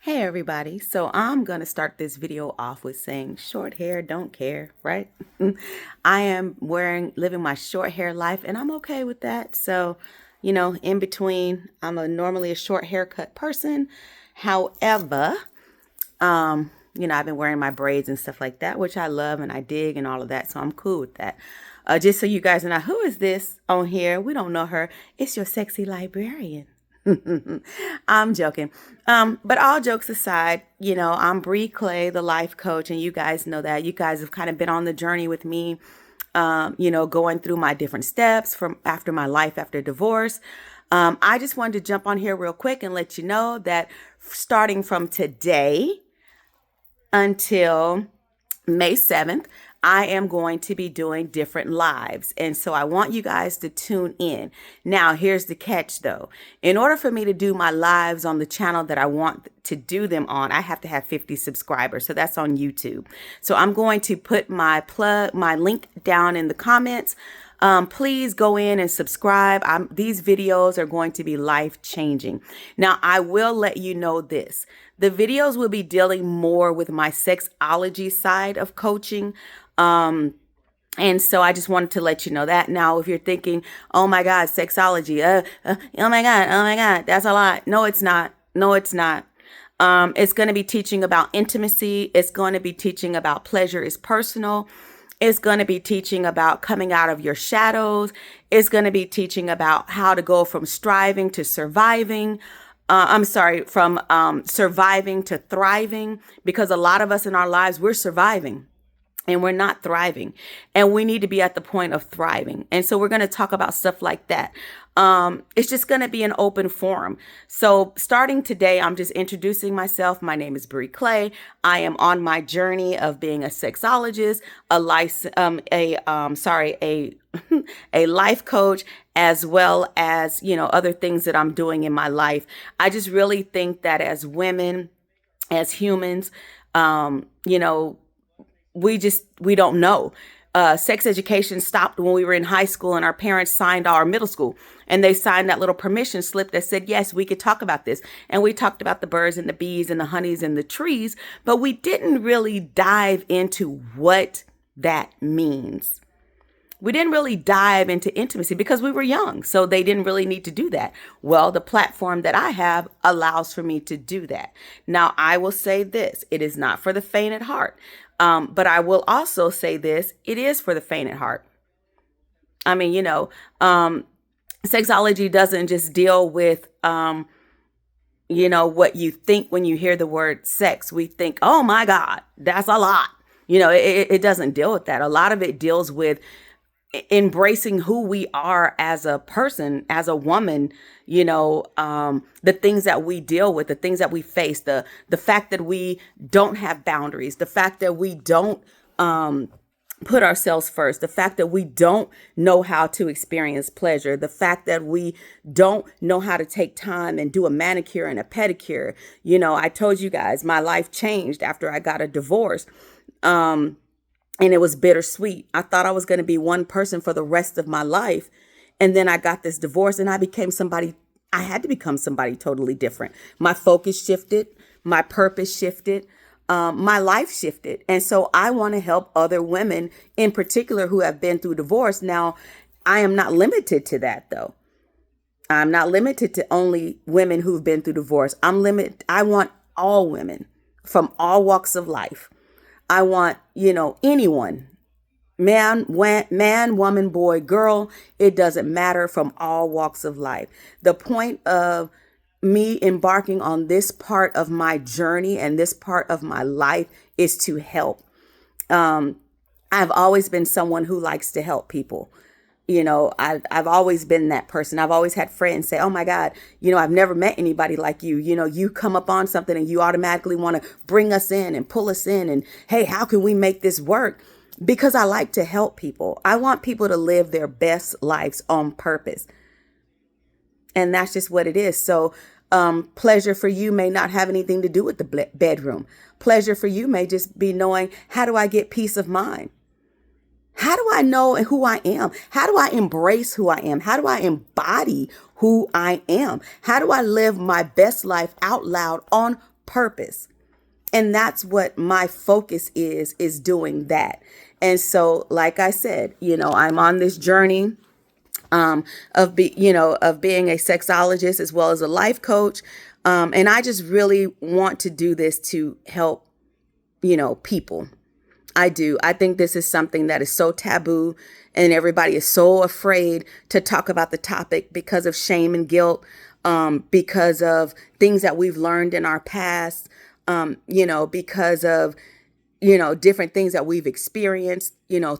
Hey everybody, so I'm going to start this video off with saying short hair don't care, right? I am living my short hair life and I'm okay with that. So, in between, I'm normally a short haircut person. However, I've been wearing my braids and stuff like that, which I love and I dig and all of that. So I'm cool with that. Just so you guys know, who is this on here? We don't know her. It's your sexy librarian. I'm joking. But all jokes aside, I'm Bree Clay, the life coach, and you guys know that. You guys have kind of been on the journey with me, going through my different steps from after my life after divorce. I just wanted to jump on here real quick and let you know that starting from today until May 7th, I am going to be doing different lives. And so I want you guys to tune in. Now, here's the catch though. In order for me to do my lives on the channel that I want to do them on, I have to have 50 subscribers. So that's on YouTube. So I'm going to put my link down in the comments. Please go in and subscribe. These videos are going to be life changing. Now, I will let you know this. The videos will be dealing more with my sexology side of coaching. And so I just wanted to let you know that. Now, if you're thinking, oh my God, sexology, oh my God, that's a lot. No, it's not. No, it's not. It's going to be teaching about intimacy. It's going to be teaching about pleasure is personal. It's going to be teaching about coming out of your shadows. It's going to be teaching about how to go from striving to surviving. From surviving to thriving, because a lot of us in our lives, we're surviving and we're not thriving, and we need to be at the point of thriving. And so we're going to talk about stuff like that. It's just going to be an open forum. So starting today, I'm just introducing myself. My name is Bree Clay. I am on my journey of being a sexologist, a life coach, as well as, other things that I'm doing in my life. I just really think that as women, as humans, we don't know. Sex education stopped when we were in high school and our parents signed our middle school, and they signed that little permission slip that said, yes, we could talk about this. And we talked about the birds and the bees and the honeys and the trees, but we didn't really dive into what that means. We didn't really dive into intimacy because we were young, so they didn't really need to do that. Well, the platform that I have allows for me to do that. Now, I will say this, it is not for the faint at heart. But I will also say this, it is for the faint at heart. I mean, sexology doesn't just deal with, what you think when you hear the word sex. We think, oh my God, that's a lot. It doesn't deal with that. A lot of it deals with embracing who we are as a person, as a woman, the things that we deal with, the things that we face, the fact that we don't have boundaries, the fact that we don't put ourselves first, the fact that we don't know how to experience pleasure, the fact that we don't know how to take time and do a manicure and a pedicure. I told you guys my life changed after I got a divorce. And it was bittersweet. I thought I was going to be one person for the rest of my life. And then I got this divorce and I had to become somebody totally different. My focus shifted. My purpose shifted. My life shifted. And so I want to help other women in particular who have been through divorce. Now, I am not limited to that, though. I'm not limited to only women who've been through divorce. I want all women from all walks of life. I want, anyone, man, woman, boy, girl, it doesn't matter, from all walks of life. The point of me embarking on this part of my journey and this part of my life is to help. I've always been someone who likes to help people. I've always been that person. I've always had friends say, oh my God, I've never met anybody like you. You come up on something and you automatically want to bring us in and pull us in. And hey, how can we make this work? Because I like to help people. I want people to live their best lives on purpose. And that's just what it is. So pleasure for you may not have anything to do with the bedroom. Pleasure for you may just be knowing, how do I get peace of mind? How do I know who I am? How do I embrace who I am? How do I embody who I am? How do I live my best life out loud on purpose. And that's what my focus is doing that. And so, like I said, I'm on this journey of being a sexologist as well as a life coach. And I just really want to do this to help, people. I do. I think this is something that is so taboo and everybody is so afraid to talk about the topic because of shame and guilt, because of things that we've learned in our past, because of, different things that we've experienced,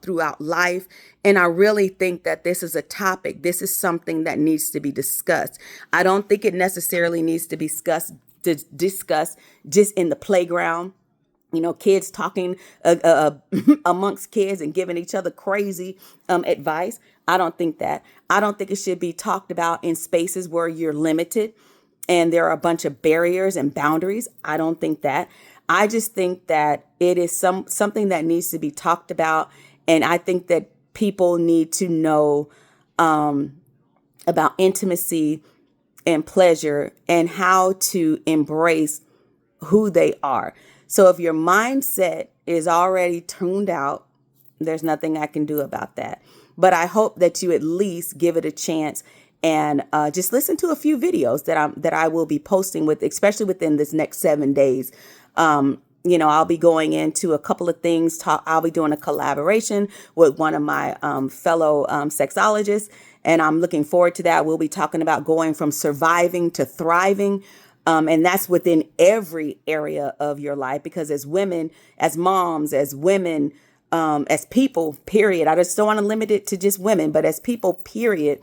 throughout life. And I really think that this is a topic. This is something that needs to be discussed. I don't think it necessarily needs to be discussed just in the playground. Kids talking amongst kids and giving each other crazy advice. I don't think that. I don't think it should be talked about in spaces where you're limited and there are a bunch of barriers and boundaries. I don't think that. I just think that it is something that needs to be talked about. And I think that people need to know about intimacy and pleasure and how to embrace who they are. So if your mindset is already tuned out, there's nothing I can do about that. But I hope that you at least give it a chance and just listen to a few videos that I will be posting especially within this next 7 days. I'll be going into a couple of things. I'll be doing a collaboration with one of my fellow sexologists, and I'm looking forward to that. We'll be talking about going from surviving to thriving. And that's within every area of your life, because as women, as moms, as women, as people, period. I just don't want to limit it to just women, but as people, period,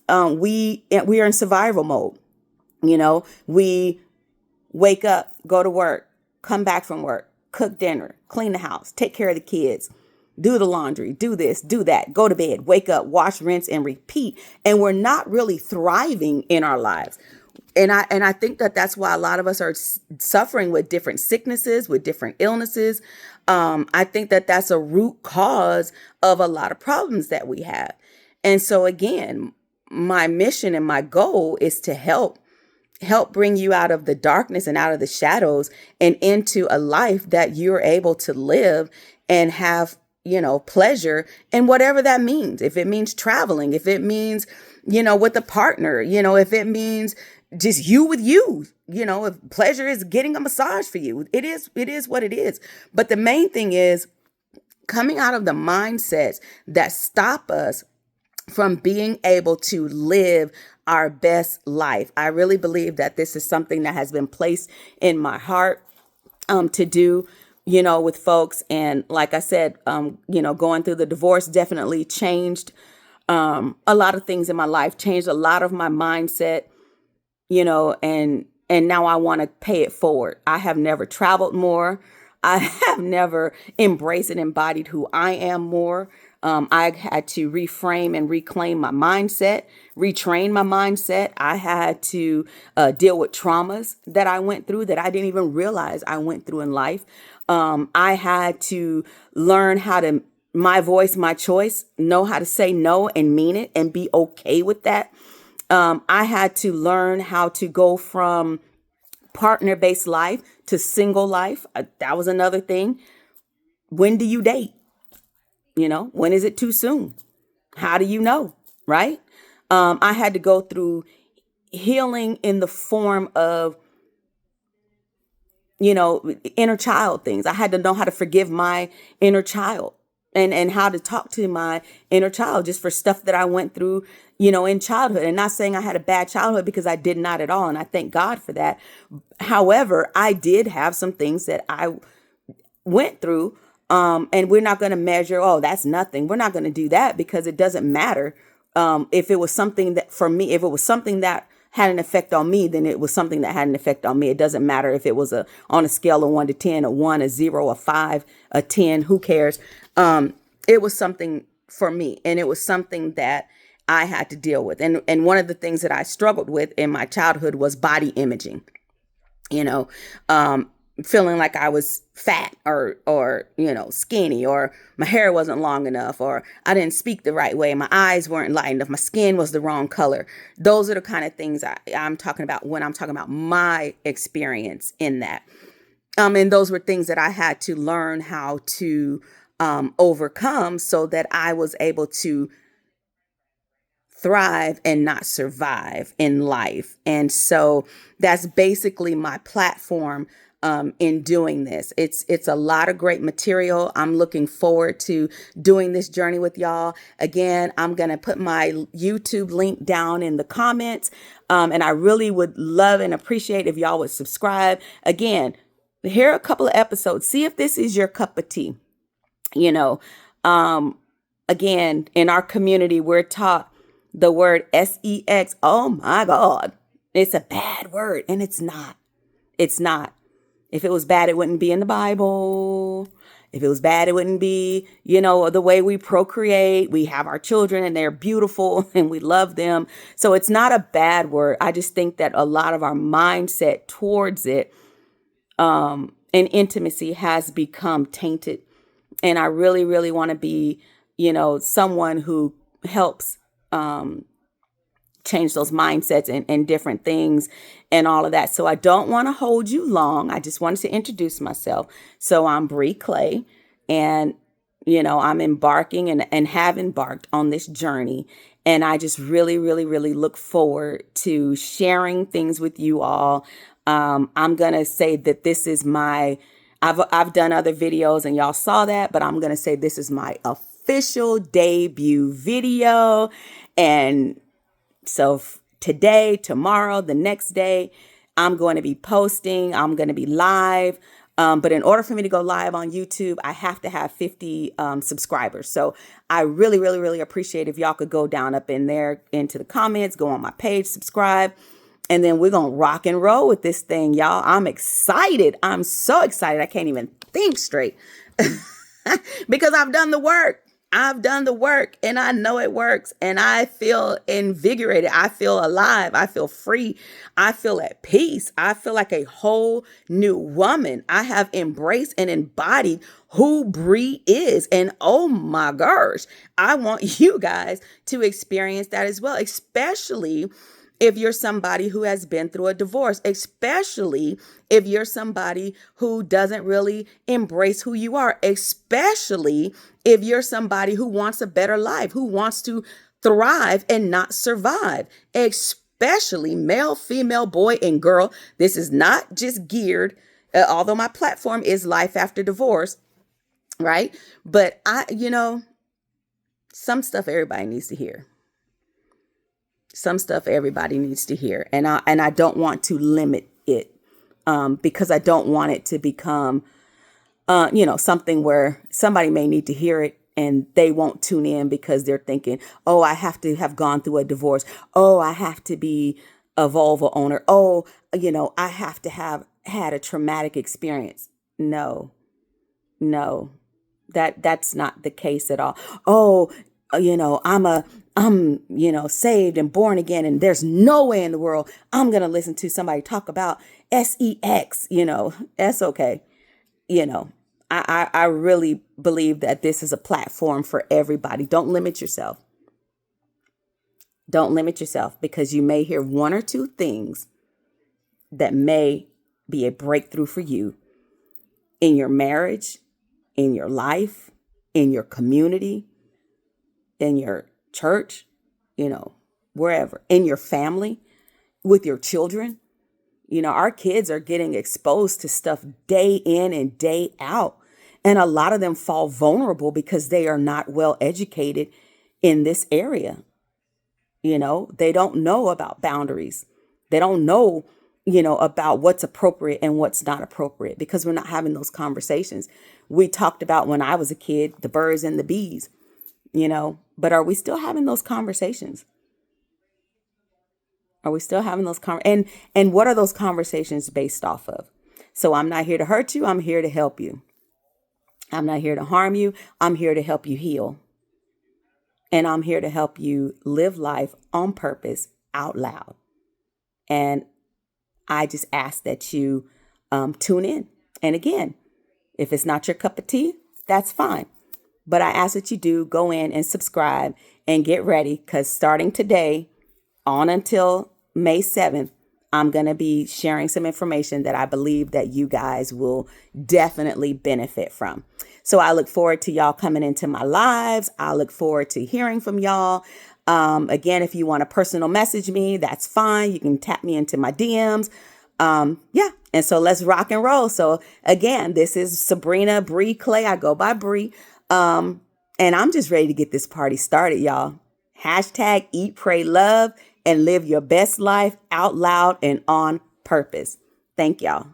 we are in survival mode. We wake up, go to work, come back from work, cook dinner, clean the house, take care of the kids, do the laundry, do this, do that, go to bed, wake up, wash, rinse, and repeat. And we're not really thriving in our lives. And I think that that's why a lot of us are suffering with different sicknesses, with different illnesses. I think that that's a root cause of a lot of problems that we have. And so again, my mission and my goal is to help bring you out of the darkness and out of the shadows and into a life that you're able to live and have, pleasure, and whatever that means. If it means traveling, if it means, with a partner, if it means just you with you, if pleasure is getting a massage for you, it is what it is. But the main thing is coming out of the mindsets that stop us from being able to live our best life. I really believe that this is something that has been placed in my heart to do, with folks. And like I said, going through the divorce definitely changed a lot of things in my life, changed a lot of my mindset, and now I want to pay it forward. I have never traveled more. I have never embraced and embodied who I am more. I had to reframe and reclaim my mindset, retrain my mindset. I had to deal with traumas that I went through that I didn't even realize I went through in life. I had to learn how to, my voice, my choice, know how to say no and mean it and be okay with that. I had to learn how to go from partner-based life to single life. That was another thing. When do you date? When is it too soon? How do you know? Right? I had to go through healing in the form of, inner child things. I had to know how to forgive my inner child and how to talk to my inner child just for stuff that I went through, in childhood. And not saying I had a bad childhood, because I did not at all. And I thank God for that. However, I did have some things that I went through. And we're not going to measure, oh, that's nothing. We're not going to do that, because it doesn't matter. If it was something that for me, if it was something that had an effect on me, then it was something that had an effect on me. It doesn't matter if it was on a scale of 1 to 10, a 1, a 0, a 5, a 10, who cares? It was something for me, and it was something that I had to deal with. And one of the things that I struggled with in my childhood was body imaging. feeling like I was fat or, skinny, or my hair wasn't long enough, or I didn't speak the right way. My eyes weren't light enough. My skin was the wrong color. Those are the kind of things I'm talking about when I'm talking about my experience in that. And those were things that I had to learn how to overcome so that I was able to thrive and not survive in life. And so that's basically my platform in doing this. It's a lot of great material. I'm looking forward to doing this journey with y'all. Again, I'm going to put my YouTube link down in the comments. And I really would love and appreciate if y'all would subscribe. Again, here are a couple of episodes. See if this is your cup of tea. Again, in our community, we're taught the word sex. Oh my God. It's a bad word. And it's not. It's not. If it was bad, it wouldn't be in the Bible. If it was bad, it wouldn't be, the way we procreate. We have our children and they're beautiful and we love them. So it's not a bad word. I just think that a lot of our mindset towards it and intimacy has become tainted. And I really, really want to be, someone who helps change those mindsets and different things and all of that. So I don't want to hold you long. I just wanted to introduce myself. So I'm Bree Clay, and, I'm embarking and have embarked on this journey. And I just really, really, really look forward to sharing things with you all. I'm going to say that this is I've done other videos and y'all saw that, but I'm going to say this is my official debut video. And so today, tomorrow, the next day, I'm going to be posting. I'm going to be live. But in order for me to go live on YouTube, I have to have 50 subscribers. So I really, really, really appreciate if y'all could go down up in there into the comments, go on my page, subscribe. And then we're going to rock and roll with this thing, y'all. I'm excited. I'm so excited. I can't even think straight because I've done the work. I've done the work and I know it works, and I feel invigorated. I feel alive. I feel free. I feel at peace. I feel like a whole new woman. I have embraced and embodied who Bree is. And oh my gosh, I want you guys to experience that as well, especially if you're somebody who has been through a divorce, especially if you're somebody who doesn't really embrace who you are, especially if you're somebody who wants a better life, who wants to thrive and not survive, especially male, female, boy, and girl. This is not just geared, although my platform is Life After Divorce, right? But some stuff everybody needs to hear. Some stuff everybody needs to hear. And I don't want to limit it because I don't want it to become, something where somebody may need to hear it and they won't tune in because they're thinking, oh, I have to have gone through a divorce. Oh, I have to be a Volvo owner. Oh, I have to have had a traumatic experience. No, that's not the case at all. Oh, I'm saved and born again, and there's no way in the world I'm going to listen to somebody talk about sex, that's okay. I really believe that this is a platform for everybody. Don't limit yourself. Don't limit yourself, because you may hear one or two things that may be a breakthrough for you in your marriage, in your life, in your community, in your church, wherever, in your family, with your children. Our kids are getting exposed to stuff day in and day out. And a lot of them fall vulnerable because they are not well educated in this area. They don't know about boundaries. They don't know, about what's appropriate and what's not appropriate, because we're not having those conversations. We talked about, when I was a kid, the birds and the bees, but are we still having those conversations? Are we still having those and what are those conversations based off of? So I'm not here to hurt you. I'm here to help you. I'm not here to harm you. I'm here to help you heal. And I'm here to help you live life on purpose out loud. And I just ask that you tune in. And again, if it's not your cup of tea, that's fine. But I ask that you do go in and subscribe and get ready, because starting today on until May 7th, I'm going to be sharing some information that I believe that you guys will definitely benefit from. So I look forward to y'all coming into my lives. I look forward to hearing from y'all. Again, if you want to personal message me, that's fine. You can tap me into my DMs. Yeah. And so let's rock and roll. So again, this is Sabrina Bree Clay. I go by Bree. And I'm just ready to get this party started, y'all. Hashtag eat, pray, love, and live your best life out loud and on purpose. Thank y'all.